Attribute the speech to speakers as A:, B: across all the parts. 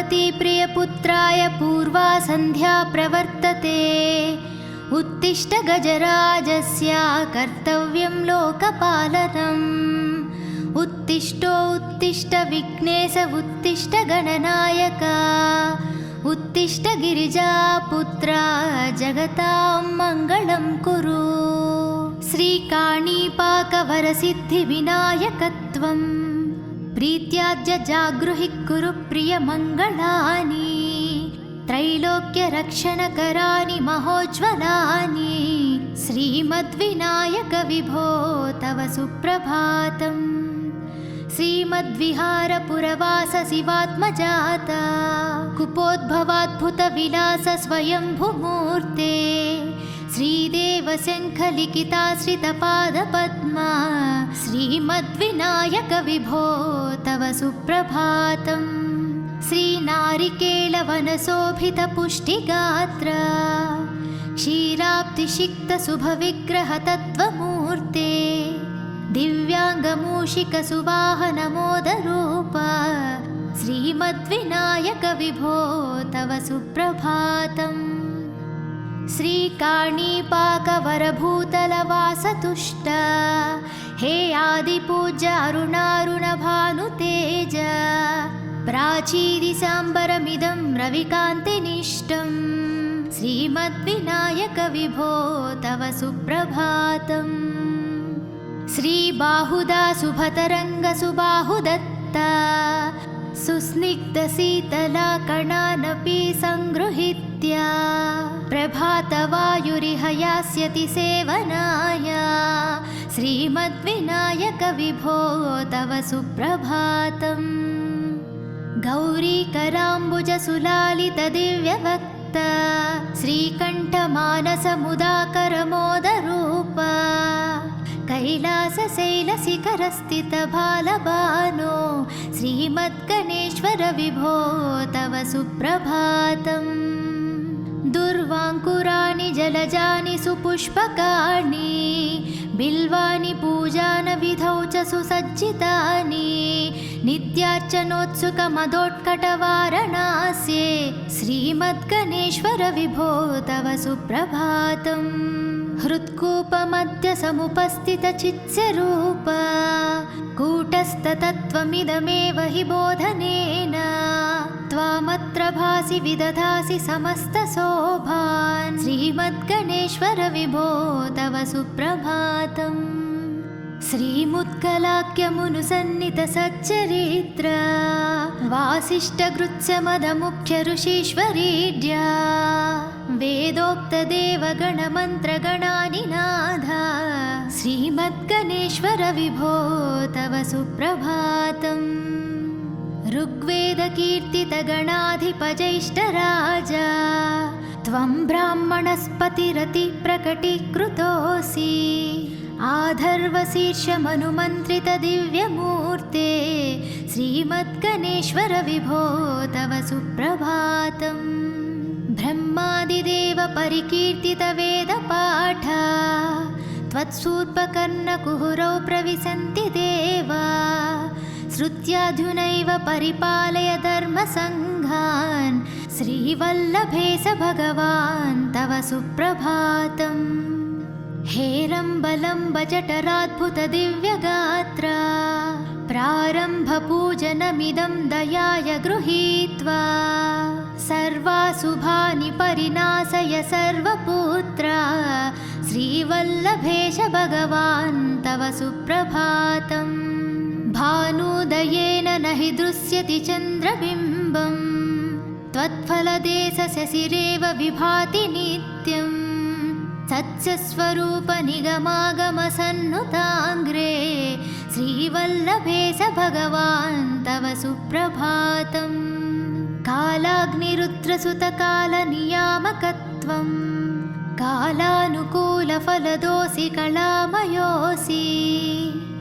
A: पार्वती प्रियपुत्राय पूर्वा सन्ध्या प्रवर्तते। उत्तिष्ठ गजराजस्य कर्तव्यं लोकपालनम्। उत्तिष्ठ विघ्नेश उत्तिष्ठ गणनायक। उत्तिष्ठ गिरिजापुत्रा जगतां मङ्गलं कुरु। श्रीकाणीपाकवरसिद्धिविनायकत्वं प्रीत्याद्य जागृहि कुरु प्रियमङ्गलानि। त्रैलोक्यरक्षणकराणि महोज्ज्वलानि। श्रीमद्विनायक विभो तव सुप्रभातम्। श्रीमद्विहारपुरवास शिवात्मजाता कुपोद्भवाद्भुतविलास स्वयंभुमूर्ते। श्रीदेवशङ्खलिखिताश्रितपादपद्मा श्रीमद्विनायक विभो तव सुप्रभातम्। श्रीनारिकेलवनशोभितपुष्टिगात्र क्षीराब्धिषिक्तशुभविग्रहतत्त्वमूर्ते। दिव्याङ्गमूषिकसुवाहनमोदरूप श्रीमद्विनायक विभो तव सुप्रभातम्। श्रीकाणीपाकवरभूतलवासतुष्ट हे आदिपूज्य अरुणारुणभानुतेज। प्राचीदिसाम्बरमिदं रविकान्तिनिष्टम् श्रीमद्विनायक विभो तव सुप्रभातम्। श्रीबाहुदा शुभतरङ्गसुबाहुदत्ता सुस्निग्धशीतलाकणानपि सङ्गृहीत्य प्रभातवायुरिह यास्यति सेवनाय। श्रीमद्विनायक विभो तव सुप्रभातम्। गौरीकराम्बुजसुलालितदिव्यवक्त श्रीकण्ठमानसमुदाकरमोदरूप कैलासशैलशिखरस्थितबालबानो श्रीमद्गणेश्वर विभो तव सुप्रभातम्। दुर्वाङ्कुराणि जलजानि सुपुष्पकाणि बिल्वानि पूजानविधौ च सुसज्जितानि। नित्यार्चनोत्सुकमदोत्कटवारणास्ये श्रीमद्गणेश्वर विभो तव सुप्रभातम्। हृत्कूपमध्य समुपस्थितचित्स्वरूप कूटस्थतत्त्वमिदमेव हि बोधनेन। त्वामत्र भासि विदधासि समस्तशोभान् श्रीमद्गणेश्वर विभो तव सुप्रभातम्। श्रीमुत्कलाख्यमुनुसन्नितसच्चरित्र वासिष्ठगृत्समदमुख्य ऋषीश्वरीड्या वेदोक्तदेवगणमन्त्रगणानिनाद श्रीमद्गणेश्वर विभो तव सुप्रभातम्। ऋग्वेदकीर्तितगणाधिपजैष्ठराजा त्वं ब्राह्मणस्पतिरतिप्रकटीकृतोऽसि। आधर्वशीर्षमनुमन्त्रितदिव्यमूर्ते श्रीमद्गणेश्वर विभो तव सुप्रभातम्। ब्रह्मादिदेव परिकीर्तितवेदपाठ त्वत्सूर्पकर्णकुहरौ प्रविशन्ति देवा। श्रुत्याधुनैव परिपालय धर्मसङ्घान् श्रीवल्लभेश भगवान् तव सुप्रभातम्। हेरम्बलम्ब जठराद्भुतदिव्यगात्र प्रारम्भपूजनमिदं दयाय गृहीत्वा। सर्वाशुभानि परिनाशय सर्वपुत्र श्रीवल्लभेश भगवान् तव सुप्रभातम्। भानुदयेन न हि दृश्यति चन्द्रबिम्बम् त्वत्फलदेशशशिरेव विभाति नित्यम्। सत्स्वरूप निगमागमसन्नुताङ्ग्रे श्रीवल्लभेश भगवान् तव सुप्रभातम्। कालाग्निरुद्रसुतकालनियामकत्वं कालानुकूलफलदोऽसि कलामयोऽसि।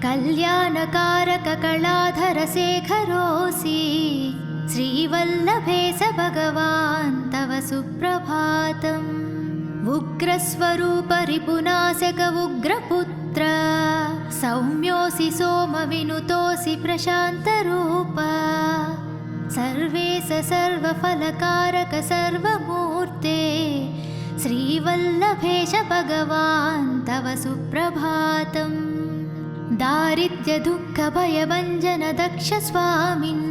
A: कल्याणकारककलाधरशेखरोऽसि श्रीवल्लभेश भगवान् तव सुप्रभातम्। उग्रस्वरूप रिपुनाशक उग्रपुत्र सौम्योऽसि सोमविनुतोऽसि प्रशान्तरूप। सर्वेश सर्वफलकारक सर्वमूर्ते श्रीवल्लभेश भगवान् तव सुप्रभातम्। दारिद्र्यदुःखभयभञ्जन दक्ष स्वामिन्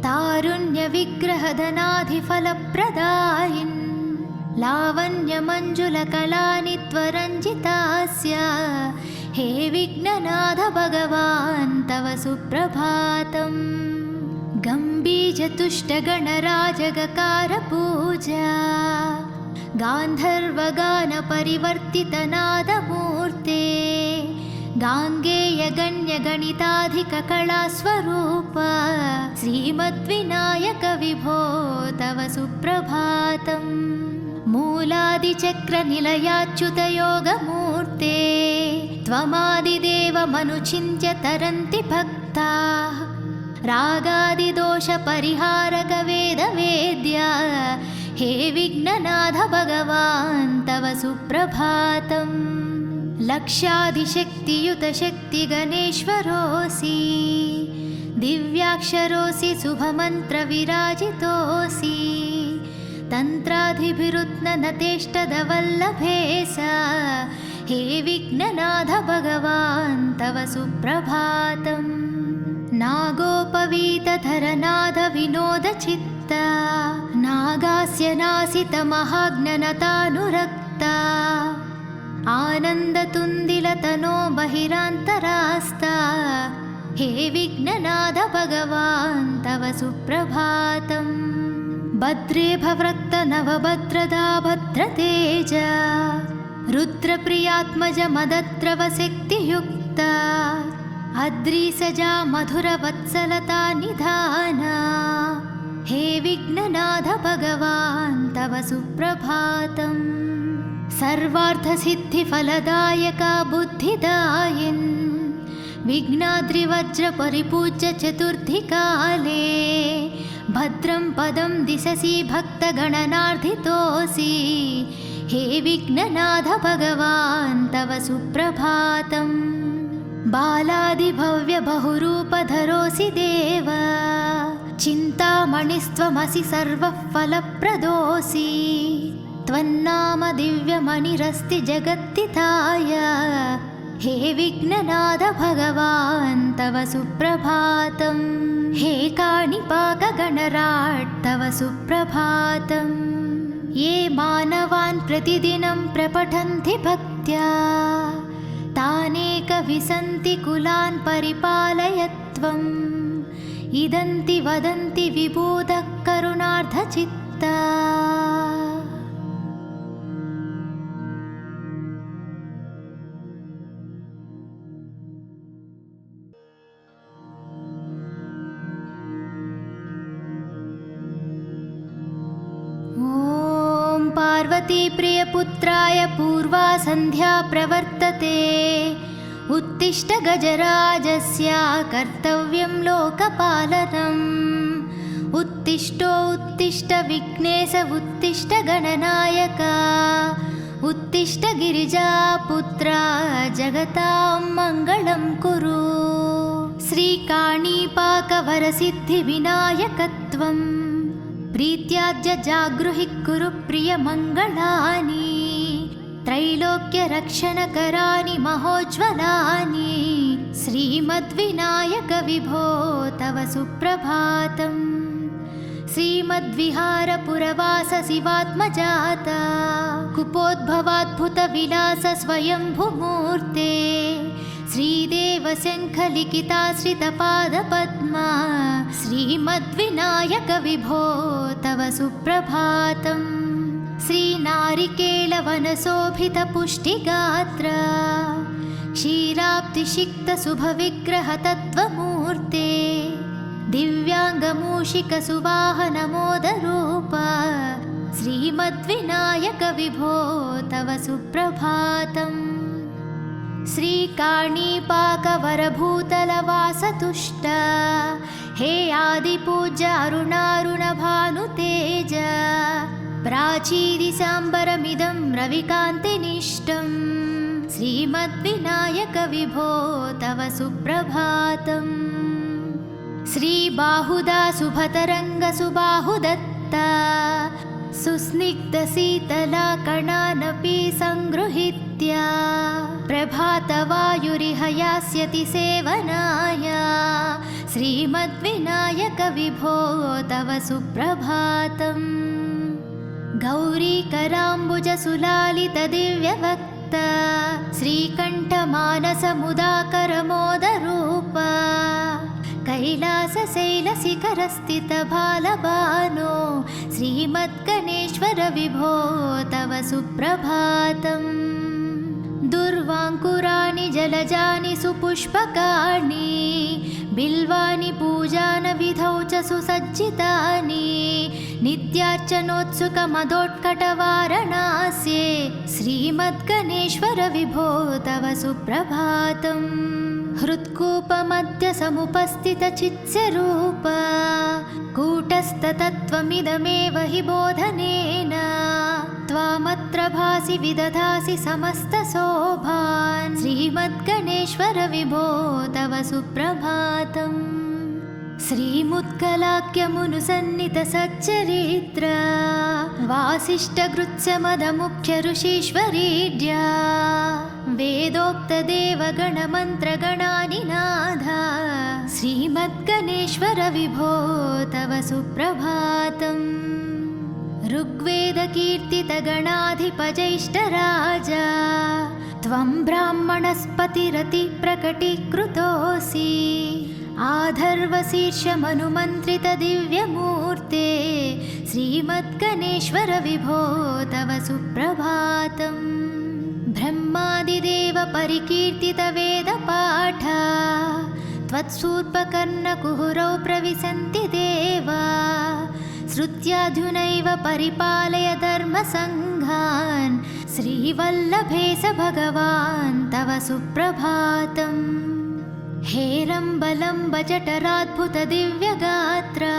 A: तारुण्यविग्रहधनाधिफलप्रदायिन् लावण्यमञ्जुलकलानि त्वरञ्जितास्य हे विघ्ननाथ भगवान् तव सुप्रभातम्। गम्भीरतुष्टगणराजगकारपूजा गान्धर्वगानपरिवर्तितनादमूर्ते गाङ्गेयगण्यगणिताधिककलास्वरूप श्रीमद्विनायक विभो तव सुप्रभातम्। मूलादिचक्रनिलयाच्युतयोगमूर्ते त्वमादिदेवमनुचिन्त्य तरन्ति भक्ताः रागादिदोषपरिहारक वेदवेद्या हे विघ्ननाथ भगवान् तव सुप्रभातम्। लक्षाधिशक्तियुतशक्तिगणेश्वरोऽसि दिव्याक्षरोऽसि शुभमन्त्रविराजितोऽसि तन्त्राधिभिरुत्ननतेष्टदवल्लभेश हे विघ्ननाथ भगवान् तव सुप्रभातम्। नागोपवीतधरनाद विनोदचित्ता नागास्य नासितमहाज्ञनतानुरक्ता आनन्दतुन्दिलतनो बहिरान्तरास्ता हे विघ्ननाथ भगवान् तव सुप्रभातम्। भद्रे भवृक्त नवभद्रदा भद्रतेज रुद्रप्रियात्मज मदद्रवशक्तियुक्ता अद्रिसजा मधुरवत्सलता निधाना हे विघ्ननाथ भगवान् तव सुप्रभातम्। सर्वार्थसिद्धिफलदायका बुद्धिदायिन् विघ्नाद्रिवज्रपरिपूज्य चतुर्थीकाले भद्रं पदं दिशसि भक्तगणनार्धितोऽसि हे विघ्ननाथ भगवान् तव सुप्रभातम्। बालादिभव्यबहुरूपधरोऽसि देव चिन्तामणिस्त्वमसि सर्वः फलप्रदोऽसि त्वन्नाम दिव्यमणिरस्ति जगत्तिताय हे विघ्ननाथ भगवान् तव सुप्रभातम्। हे काणिपाकगणराट् तव सुप्रभातम्। ये मानवान् प्रतिदिनं प्रपठन्ति भक्त्या तानेकविसन्ति कुलान् परिपालय त्वम् इदन्ति वदन्ति विबुधः करुणार्धचित्ता। पार्वतीप्रियपुत्राय पूर्वा सन्ध्या प्रवर्तते उत्तिष्ठ गजराजस्य कर्तव्यं लोकपालनम्। उत्तिष्ठो उत्तिष्ठ विघ्नेश उत्तिष्ठ गणनायक उत्तिष्ठ गिरिजापुत्रा जगतां मङ्गलं कुरु। श्रीकाणीपाकवरसिद्धिविनायकत्वम् प्रीत्याद्य जागृहि कुरु प्रियमङ्गलानि त्रैलोक्यरक्षणकराणि महोज्ज्वलानि श्रीमद्विनायक विभो तव सुप्रभातम्। श्रीमद्विहारपुरवास शिवात्मजाता कुपोद्भवाद्भुतविलास स्वयंभुमूर्ते श्रीदेवशङ्खलिखिताश्रितपादपद्मा श्रीमद्विनायक विभो तव सुप्रभातम्। श्रीनारिकेलवनशोभितपुष्टिगात्र क्षीराब्धिषिक्तशुभविग्रहतत्त्वमूर्ते दिव्याङ्गमूषिकसुवाहनमोदरूप श्रीमद्विनायक विभो तव सुप्रभातम्। श्रीकाणीपाकवरभूतलवासतुष्ट हे आदिपूज्य अरुणारुणभानुतेज प्राचीदिसाम्बरमिदं रविकान्तिनिष्टं श्रीमद्विनायक विभो तव सुप्रभातम्। श्रीबाहुदा सुभतरङ्गसुबाहुदत्ता सुस्निग्धशीतलाकणानपि सङ्गृहीत्य प्रभातवायुरिह यास्यति सेवनाय श्रीमद्विनायकविभो तव सुप्रभातम्। गौरीकराम्बुजसुलालितदिव्यवक्ता श्रीकण्ठमानसमुदाकरमोदरूपा कैलासशैलशिखरस्थितबालबानो श्रीमद्गणेश्वर विभो तव सुप्रभातम्। दुर्वाङ्कुराणि जलजानि सुपुष्पकाणि बिल्वानि पूजानविधौ च सुसज्जितानि नित्यार्चनोत्सुकमदोत्कटवारणास्ये श्रीमद्गणेश्वर विभो तव सुप्रभातम्। हृत्कूपमध्य समुपस्थितचित्स्वरूप कूटस्थतत्त्वमिदमेव हि बोधनेन त्वामत्र भासि विदधासि समस्तशोभान् श्रीमद्गणेश्वर विभो तव सुप्रभातम्। श्रीमुत्कलाख्यमुनुसन्नितसच्चरित्र वासिष्ठगृत्समदमुख्य ऋषीश्वरीड्या वेदोक्तदेवगणमन्त्रगणानिनाद श्रीमद्गणेश्वर विभो तव सुप्रभातम्। ऋग्वेदकीर्तितगणाधिपजैष्ठराजा त्वं ब्राह्मणस्पतिरतिप्रकटीकृतोऽसि आधर्वशीर्षमनुमन्त्रितदिव्यमूर्ते श्रीमद्गणेश्वर विभो तव सुप्रभातम्। ब्रह्मादिदेव परिकीर्तितवेदपाठ त्वत्सूर्पकर्णकुहुरौ प्रविशन्ति देवा श्रुत्याधुनैव परिपालय धर्मसङ्घान् श्रीवल्लभेश भगवान् तव सुप्रभातम्। हेरम्बलम्ब जठराद्भुतदिव्यगात्रा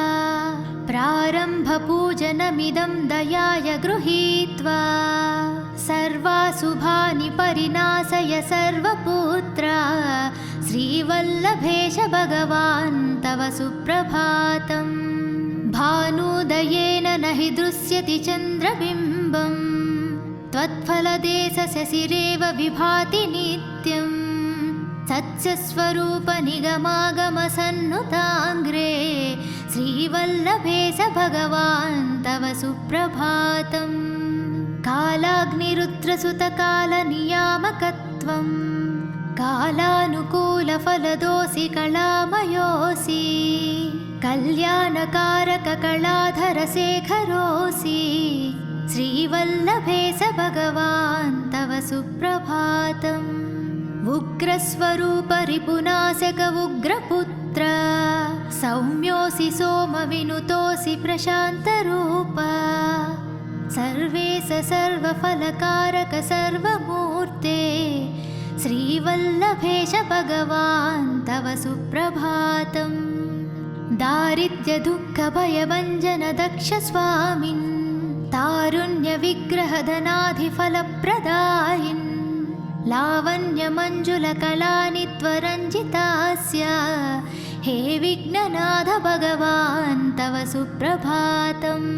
A: प्रारम्भपूजनमिदं दयाय गृहीत्वा सर्वाशुभानि परिनाशय सर्वपुत्रा श्रीवल्लभेश भगवान् तव सुप्रभातम्। भानुदयेन न हि दृश्यति चन्द्रबिम्बम् त्वत्फलदेशशशिरेव विभाति नित्यम् सत्स्वरूप निगमागमसन्नुताङ्ग्रे श्रीवल्लभेश भगवान् तव सुप्रभातम्। कालाग्निरुद्रसुतकालनियामकत्वं कालानुकूलफलदोषि कलामयोऽसि कल्याणकारककलाधरशेखरोऽसि श्रीवल्लभेश भगवान् तव सुप्रभातम्। उग्रस्वरूप रिपुनाशक उग्रपुत्र सौम्योऽसि सोमविनुतोऽसि प्रशान्तरूप सर्वेश सर्वफलकारक सर्वमूर्ते श्रीवल्लभेश भगवान् तव सुप्रभातम्। दारिद्र्यदुःखभयभञ्जन दक्ष स्वामिन् तारुण्यविग्रहधनाधिफलप्रदायिन् लावण्यमञ्जुलकलानि त्वरञ्जितास्य हे विघ्ननाथ भगवान् तव सुप्रभातम्।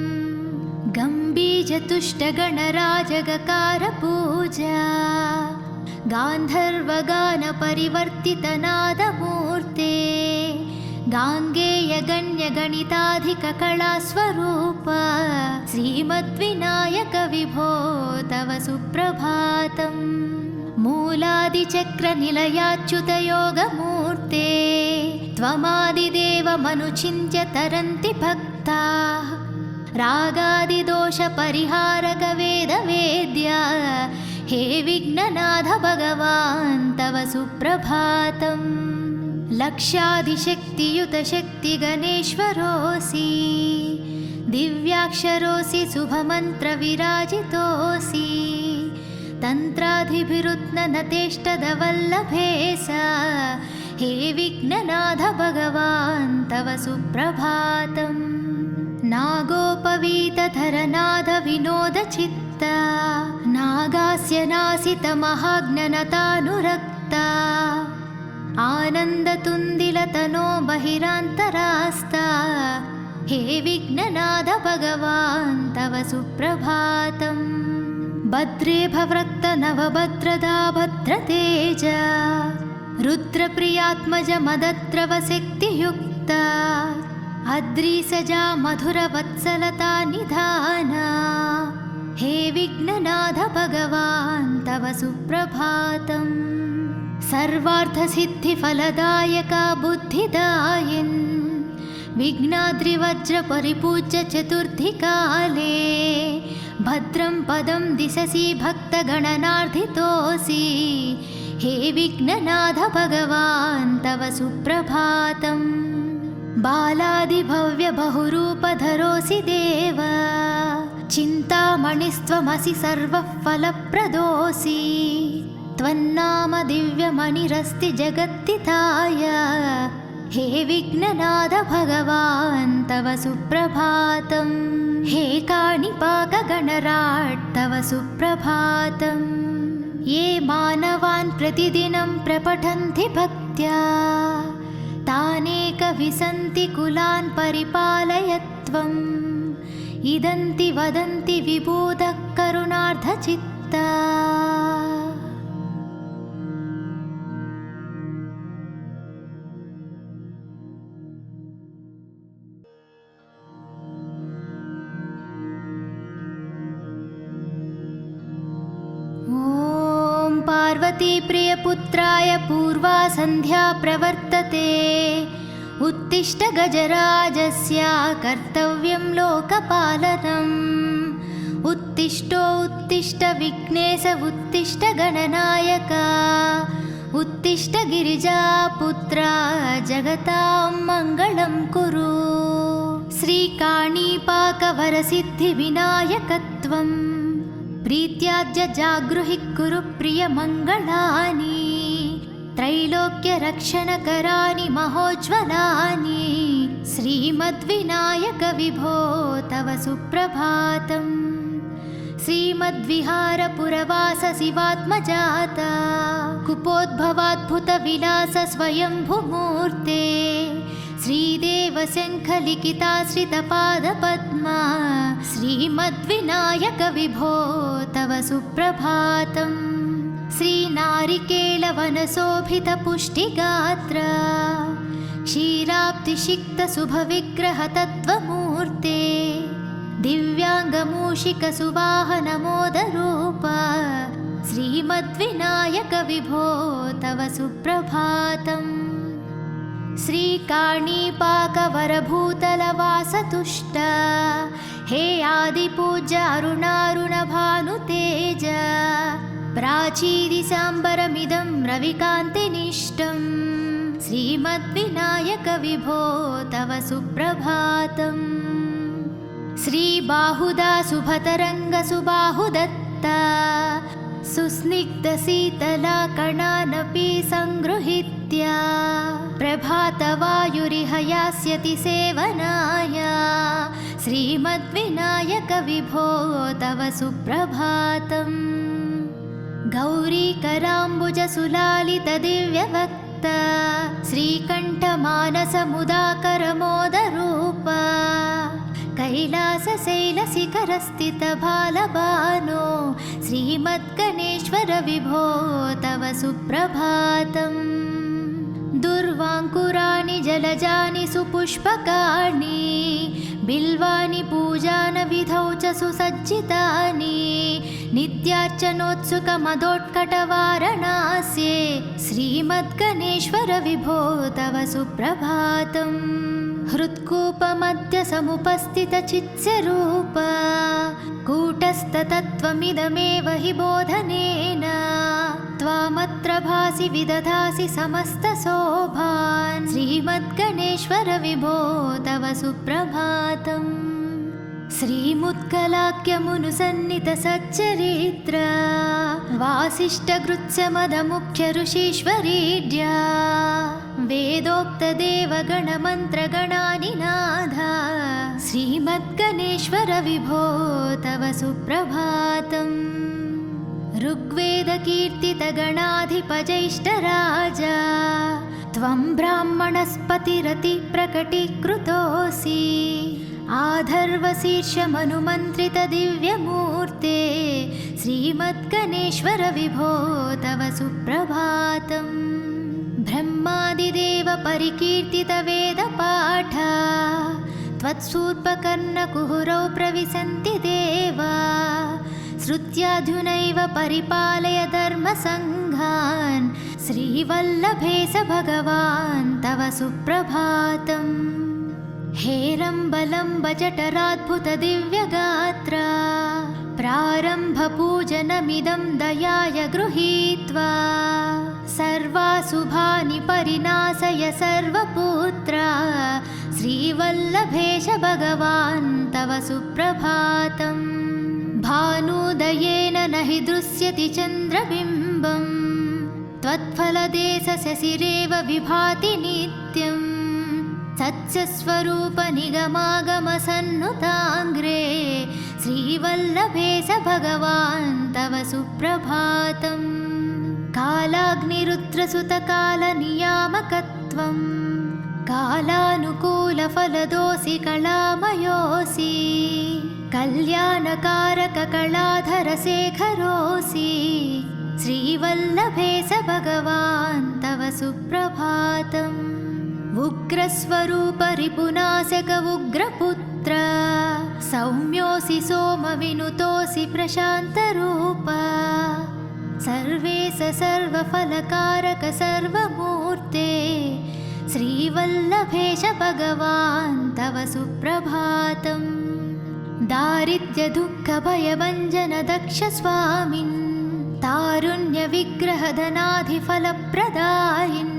A: गम्भीरतुष्टगणराजगकारपूजा गान्धर्वगानपरिवर्तितनादमूर्ते गाङ्गेयगण्यगणिताधिककलास्वरूप श्रीमद्विनायक विभो तव सुप्रभातम्। मूलादिचक्रनिलयाच्युतयोगमूर्ते त्वमादिदेवमनुचिन्त्य तरन्ति भक्ताः रागादिदोषपरिहारक वेदवेद्या हे विघ्ननाथ भगवान् तव सुप्रभातम्। लक्षाधिशक्तियुतशक्तिगणेश्वरोऽसि दिव्याक्षरोऽसि शुभमन्त्रविराजितोऽसि तन्त्राधिभिरुत्ननतेष्टदवल्लभेश हे विघ्ननाथ भगवान् तव सुप्रभातम्। नागोपवीतधरनाद विनोदचित्ता नागास्य नासितमहाज्ञनतानुरक्ता आनन्दतुन्दिलतनो बहिरान्तरास्ता हे विघ्ननाथ भगवान् तव सुप्रभातम्। भद्रे भवृक्त नवभद्रदा भद्रतेज रुद्रप्रियात्मज मदद्रवशक्तियुक्ता अद्रिसजा मधुरवत्सलता निधाना हे विघ्ननाथ भगवान् तव सुप्रभातम्। सर्वार्थसिद्धिफलदायका बुद्धिदायिन् विघ्नाद्रिवज्रपरिपूज्य चतुर्थीकाले भद्रं पदं दिशसि भक्तगणनार्थितोऽसि हे विघ्ननाथ भगवान् तव सुप्रभातम्। बालादिभव्यबहुरूपधरोऽसि देव चिन्तामणिस्त्वमसि सर्वः फलप्रदोऽसि त्वन्नाम दिव्यमणिरस्ति जगत्तिताय हे विघ्ननाथ भगवान् तव सुप्रभातम्। हे काणिपाकगणराट् तव सुप्रभातम्। ये मानवान् प्रतिदिनं प्रपठन्ति भक्त्या तानेकविसन्ति कुलान् परिपालय त्वम्। इदन्ति वदन्ति विबुधः करुणार्धचित्ता। पार्वती प्रियपुत्राय पूर्वा संध्या प्रवर्तते उत्तिष्ठ गजराजस्य कर्तव्यं लोकपालनम्। उत्तिष्ठो उत्तिष्ठ विघ्नेश उत्तिष्ठ गणनायक उत्तिष्ठ गिरिजापुत्रा जगतां मङ्गलं कुरु। श्रीकाणीपाकवरसिद्धिविनायकत्वम् प्रीत्याद्य जागृहि कुरु प्रियमङ्गलानि त्रैलोक्यरक्षणकराणि महोज्ज्वलानि श्रीमद्विनायक विभो तव सुप्रभातम्। श्रीमद्विहारपुरवास शिवात्मजाता कुपोद्भवाद्भुतविलास स्वयंभुमूर्ते श्रीदेवशङ्खलिखिताश्रितपादपद्मा श्रीमद्विनायक विभो तव सुप्रभातम्। श्रीनारिकेलवनशोभितपुष्टिगात्र क्षीराब्धिसिक्तशुभविग्रहतत्त्वमूर्ते दिव्याङ्गमूषिकसुवाहनमोदरूप श्रीमद्विनायक विभो तव सुप्रभातम्। श्रीकाणीपाकवरभूतलवासतुष्ट हे आदिपूज्य अरुणारुणभानुतेज प्राचीदिशाम्बरमिदं रविकान्तिनिष्टं श्रीमद्विनायक विभो तव सुप्रभातम्। श्रीबाहुदा शुभतरङ्गसुबाहुदत्ता सुस्निग्धशीतलाकणानपि सङ्गृहीत्य प्रभातवायुरिह यास्यति सेवनाय श्रीमद्विनायक विभो तव सुप्रभातम्। गौरीकराम्बुजसुलालितदिव्यवक्त श्रीकण्ठमानसमुदाकरमोदरूप कैलासशैलशिखरस्थितबालबानो श्रीमद्गणेश्वर विभो तव सुप्रभातम्। दुर्वाङ्कुराणि जलजानि सुपुष्पकाणि बिल्वानि पूजानविधौ च सुसज्जितानि नित्यार्चनोत्सुकमदोत्कटवारणास्ये श्रीमद्गणेश्वर विभो तव सुप्रभातम्। हृत्कूपमध्य समुपस्थितचित्स्वरूप कूटस्थतत्त्वमिदमेव हि बोधनेन त्वामत्र भासि विदधासि समस्तशोभान् श्रीमद्गणेश्वर विभो तव सुप्रभातम्। श्रीमुत्कलाख्यमुनुसन्नितसच्चरित्र वासिष्ठगृत्स्यमदमुख्यऋषीश्वरीड्या वेदोक्तदेवगणमन्त्रगणानिनाद श्रीमद्गणेश्वर विभो तव सुप्रभातम्। ऋग्वेदकीर्तितगणाधिपजैष्ठराजा त्वं ब्राह्मणस्पतिरति प्रकटीकृतोऽसि आधर्वशीर्षमनुमन्त्रितदिव्यमूर्ते श्रीमद्गणेश्वर विभो तव सुप्रभातम् ब्रह्मादिदेव परिकीर्तितवेदपाठा त्वत्सूर्पकर्णकुहरौ प्रविशन्ति देवा श्रुत्याधुनैव परिपालय धर्मसङ्घान् श्रीवल्लभेश भगवान् तव सुप्रभातम् हेरम्बलम्ब जठराद्भुतदिव्यगात्रा प्रारम्भपूजनमिदं दयाय गृहीत्वा सर्वाशुभानि परिनाशय सर्वपुत्रा श्रीवल्लभेश भगवान् तव सुप्रभातम् भानुदयेन न हि दृश्यति चन्द्रबिम्बम् त्वत्फलदेशशशिरेव विभाति नित्यम् सत्स्वरूपनिगमागमसन्नुताङ्ग्रे श्रीवल्लभेश भगवान् तव सुप्रभातम् कालाग्निरुद्रसुतकालनियामकत्वम् कालानुकूलफलदोऽसि कलामयोऽसि कल्याणकारककलाधरशेखरोऽसि श्रीवल्लभेश भगवान् तव सुप्रभातम् उग्रस्वरूप रिपुनाशक उग्रपुत्र सौम्योऽसि सोमविनुतोऽसि प्रशान्तरूप सर्वेश सर्वफलकारक सर्वमूर्ते श्रीवल्लभेश भगवान् तव सुप्रभातम् दारिद्र्यदुःखभयभञ्जन दक्ष स्वामिन् तारुण्यविग्रहधनाधिफलप्रदायिन्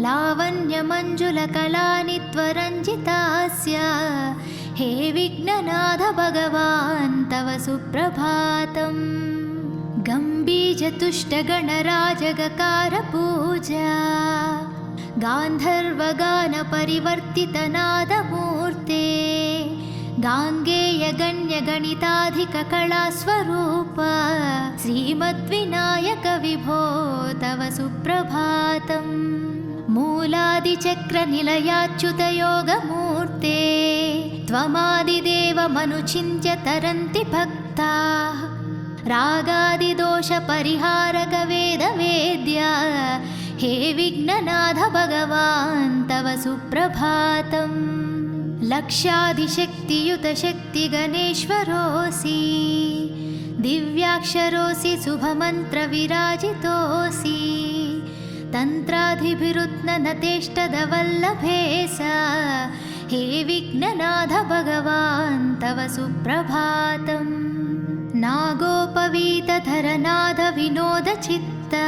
A: लावण्यमञ्जुलकलानि त्वरञ्जितास्य हे विघ्ननाथ भगवान् तव सुप्रभातम् गम्भीरतुष्टगणराजगकारपूजा गान्धर्वगानपरिवर्तितनादमूर्ते गाङ्गेयगण्यगणिताधिककलास्वरूप श्रीमद्विनायक विभो तव सुप्रभातम् मूलादिचक्रनिलयाच्युतयोगमूर्ते त्वमादिदेवमनुचिन्त्य तरन्ति भक्ताः रागादिदोषपरिहारक वेदवेद्या हे विघ्ननाथ भगवान् तव सुप्रभातम् लक्षादिशक्तियुत शक्तिगणेश्वरोऽसि दिव्याक्षरोऽसि शुभमन्त्रविराजितोऽसि तन्त्राधिभिरुत्ननतेष्टदवल्लभेश हे विघ्ननाथ भगवान् तव सुप्रभातम् नागोपवीतधरनाद विनोदचित्ता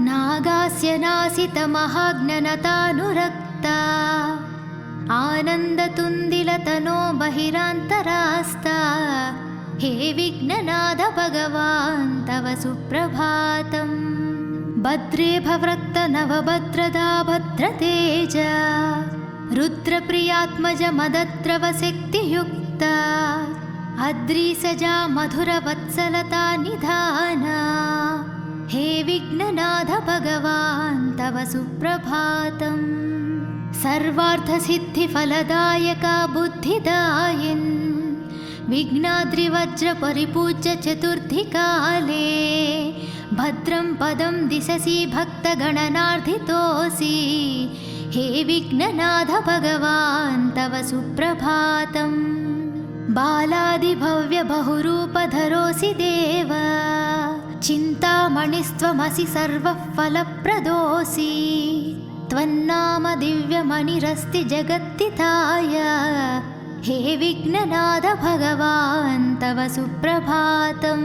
A: नागास्य नासितमहाज्ञनतानुरक्ता आनन्दतुन्दिलतनो बहिरान्तरास्ता हे विघ्ननाथ भगवान् तव सुप्रभातम् भद्रे भवृक्त नवभद्रदा भद्रतेज रुद्रप्रियात्मज मदद्रवशक्तियुक्ता अद्रिसजा मधुरवत्सलता निधाना हे विघ्ननाथ भगवान् तव सुप्रभातम् सर्वार्थसिद्धिफलदायका बुद्धिदायिन् विघ्नाद्रिवज्रपरिपूज्य चतुर्थिकाले भद्रं पदं दिशसि भक्तगणनार्थितोऽसि हे विघ्ननाथ भगवान् तव सुप्रभातम् बालादिभव्यबहुरूपधरोऽसि देव चिन्तामणिस्त्वमसि सर्वफलप्रदोऽसि त्वन्नाम दिव्यमणिरस्ति जगत्तिताय हे विघ्ननाथ भगवान् तव सुप्रभातम्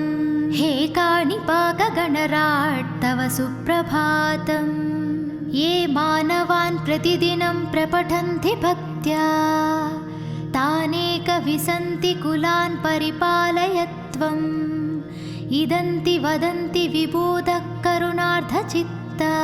A: हे काणिपाकगणराट् तव सुप्रभातम् ये मानवान् प्रतिदिनं प्रपठन्ति भक्त्या तानेकविसन्ति कुलान् परिपालय त्वम् इदन्ति वदन्ति विबोधः करुणार्धचित्ता